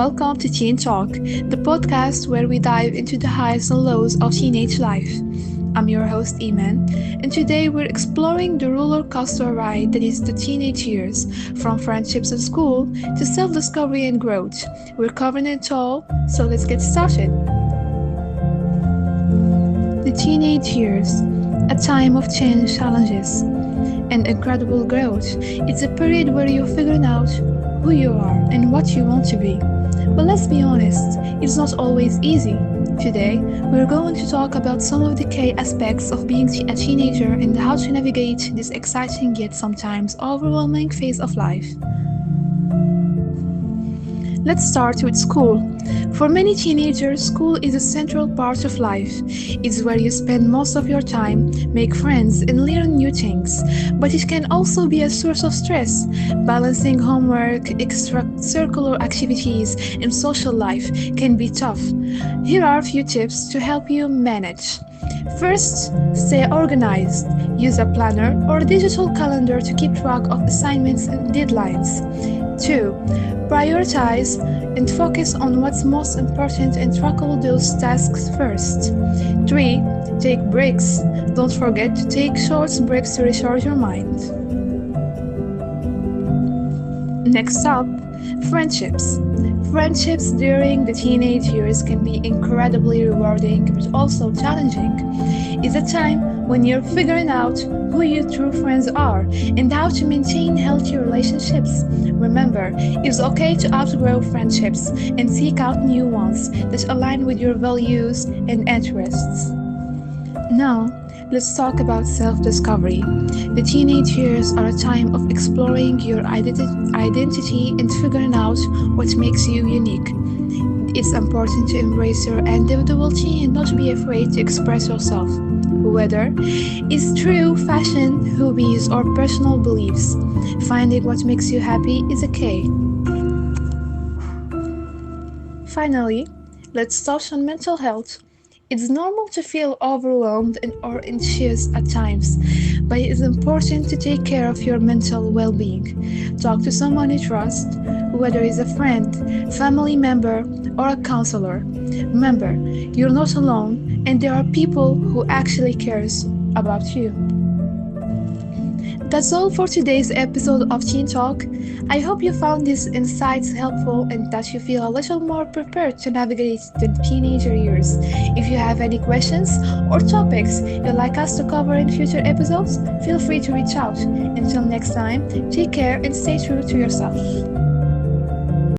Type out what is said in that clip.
welcome to Teen Talk, the podcast where we dive into the highs and lows of teenage life. I'm your host, Imane, and today we're exploring the roller coaster ride that is the teenage years, from friendships in school to self discovery and growth. We're covering it all, so let's get started. The teenage years, a time of change, challenges, and incredible growth. It's a period where you're figuring out who you are and what you want to be. But let's be honest, it's not always easy. Today, we're going to talk about some of the key aspects of being a teenager and how to navigate this exciting yet sometimes overwhelming phase of life. Let's start with school. For many teenagers, school is a central part of life. It's where you spend most of your time, make friends, and learn new things. But it can also be a source of stress. Balancing homework, extracurricular activities, and social life can be tough. Here are a few tips to help you manage. First, stay organized. Use a planner or a digital calendar to keep track of assignments and deadlines. 2. Prioritize and focus on what's most important and tackle those tasks first. 3. Take breaks. Don't forget to take short breaks to recharge your mind. Next up, friendships. Friendships during the teenage years can be incredibly rewarding but also challenging. It's a time when you're figuring out who your true friends are and how to maintain healthy relationships. Remember, it's okay to outgrow friendships and seek out new ones that align with your values and interests. Now, let's talk about self-discovery. The teenage years are a time of exploring your identity and figuring out what makes you unique. It's important to embrace your individuality and not be afraid to express yourself, whether it's through fashion, hobbies, or personal beliefs. Finding what makes you happy is a key. Finally, let's touch on mental health. It's normal to feel overwhelmed or anxious at times, but it is important to take care of your mental well-being. Talk to someone you trust, whether it's a friend, family member, or a counselor. Remember, you're not alone, and there are people who actually cares about you. That's all for today's episode of Teen Talk. I hope you found these insights helpful and that you feel a little more prepared to navigate the teenager years. If you have any questions or topics you'd like us to cover in future episodes, feel free to reach out. Until next time, take care and stay true to yourself.